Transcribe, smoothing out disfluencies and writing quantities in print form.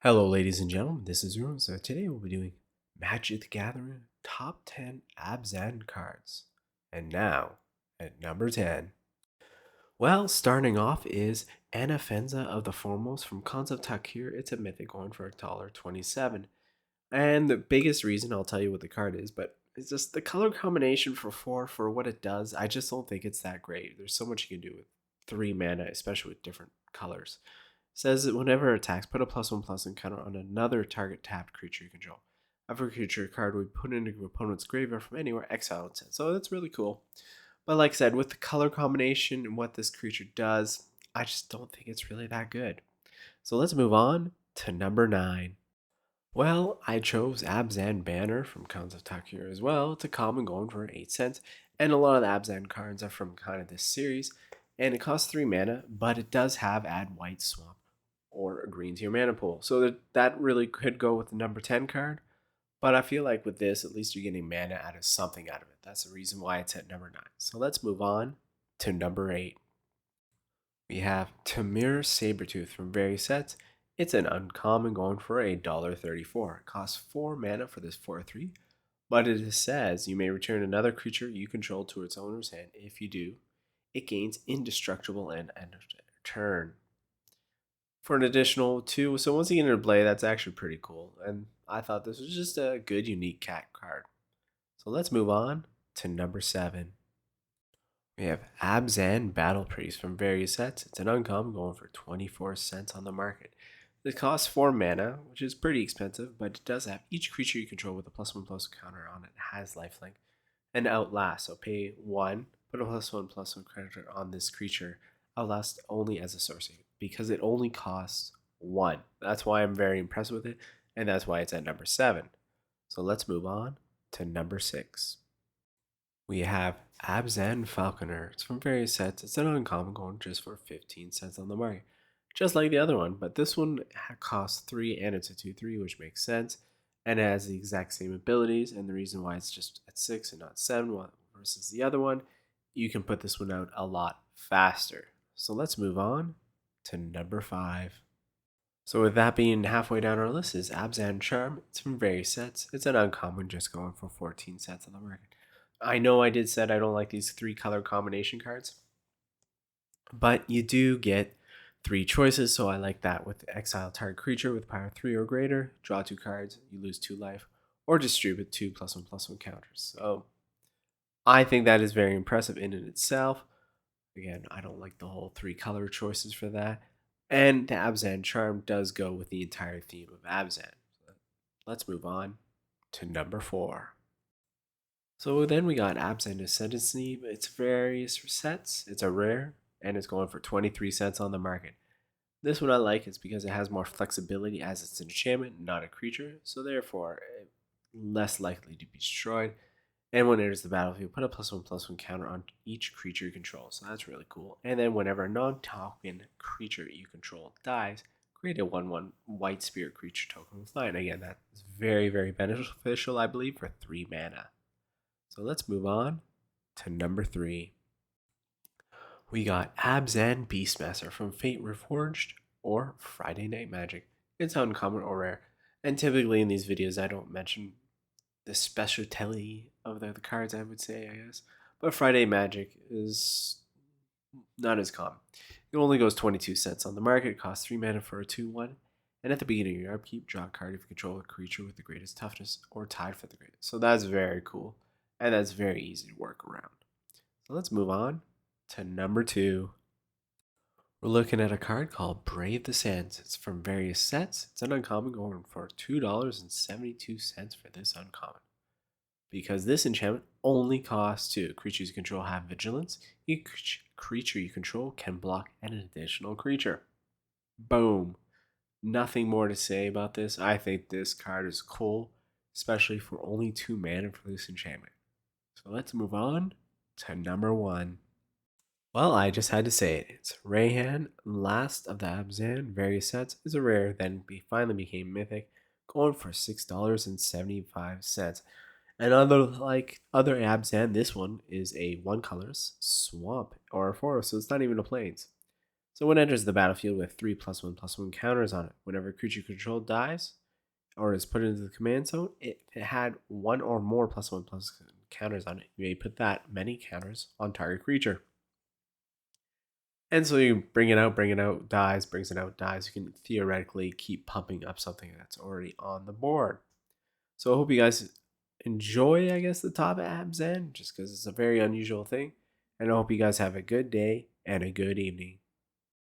Hello, ladies and gentlemen, this is Ruin. So today we'll be doing Magic the Gathering Top 10 Abzan cards. And now, at number 10. Well, starting off is Anaphenza of the Foremost from Cons of Takir. It's a mythic going for $1.27. And the biggest reason, I'll tell you what the card is, but it's just the color combination for 4 for what it does. I just don't think it's that great. There's so much you can do with 3 mana, especially with different colors. Says that whenever it attacks, put a +1/+1 counter on another target tapped creature you control. After a creature card we put into your opponent's graveyard from anywhere, exile it. So that's really cool. But like I said, with the color combination and what this creature does, I just don't think it's really that good. So let's move on to number 9. Well, I chose Abzan Banner from Cons of Takir as well. It's a common going for 8 cents, and a lot of the Abzan cards are from kind of this series, and it costs 3 mana, but it does have add white swamp or a green to your mana pool. So that really could go with the number 10 card, but I feel like with this, at least you're getting mana out of something out of it. That's the reason why it's at number 9. So let's move on to number 8. We have Tamir Sabretooth from various sets. It's an uncommon going for $1.34. It costs 4 mana for this 4/3, but it says you may return another creature you control to its owner's hand. If you do, it gains indestructible and end of turn for an additional 2. So once you get into play, that's actually pretty cool. And I thought this was just a good, unique cat card. So let's move on to number 7. We have Abzan Battle Priest from various sets. It's an uncommon going for 24 cents on the market. It costs 4 mana, which is pretty expensive, but it does have each creature you control with a +1/+1 counter on it has lifelink and Outlast. So pay 1, put a +1/+1 counter on this creature. Outlast only as a sorcery because it only costs 1. That's why I'm very impressed with it, and that's why it's at number 7. So let's move on to number 6. We have Abzan Falconer. It's from various sets. It's an uncommon going just for 15 cents on the market. Just like the other one, but this one costs 3 and it's a 2/3, which makes sense. And it has the exact same abilities, and the reason why it's just at 6 and not 7 versus the other one, you can put this one out a lot faster. So let's move on to number 5. So with that being halfway down our list is Abzan Charm. It's from various sets. It's an uncommon just going for 14 cents on the market. I know I did said I don't like these 3 color combination cards, but you do get 3 choices, so I like that with exile target creature with power 3 or greater, draw 2 cards, you lose 2 life, or distribute 2 +1/+1 counters. So I think that is very impressive in and itself. Again, I don't like the whole 3 color choices for that. And the Abzan Charm does go with the entire theme of Abzan. Let's move on to number 4. So then we got Abzan Ascendancy. It's various sets. It's a rare, and it's going for 23 cents on the market. This one I like is because it has more flexibility as it's an enchantment, not a creature, so therefore less likely to be destroyed. And when it enters the battlefield, put a +1/+1 counter on each creature you control. So that's really cool. And then whenever a non-token creature you control dies, create a 1/1 white spirit creature token with 9. Again, that's very, very beneficial, I believe, for 3 mana. So let's move on to number 3. We got Abzan Beastmaster from Fate Reforged or Friday Night Magic. It's uncommon or rare, and typically in these videos I don't mention the specialty of the cards, I would say, I guess. But Friday Magic is not as common. It only goes 22 cents on the market, it costs 3 mana for a 2/1, and at the beginning of your upkeep, draw a card if you control a creature with the greatest toughness or tied for the greatest. So that's very cool, and that's very easy to work around. So let's move on to number 2. We're looking at a card called Brave the Sands. It's from various sets. It's an uncommon going for $2.72 for this uncommon. Because this enchantment only costs 2. Creatures you control have vigilance. Each creature you control can block an additional creature. Boom. Nothing more to say about this. I think this card is cool, especially for only 2 mana for this enchantment. So let's move on to number 1. Well, I just had to say it. It's Rayhan, last of the Abzan various sets, is a rare, then finally became mythic, going for $6.75. And like other Abzan, this one is a 1 colors swamp or a forest, so it's not even a plains. So when it enters the battlefield with 3+1/+1 counters on it, whenever a creature controlled dies or is put into the command zone, if it had one or more +1/+1 counters on it, you may put that many counters on target creature. And so you bring it out, dies, brings it out, dies. You can theoretically keep pumping up something that's already on the board. So I hope you guys enjoy, I guess, the top Abzan, just because it's a very unusual thing. And I hope you guys have a good day and a good evening.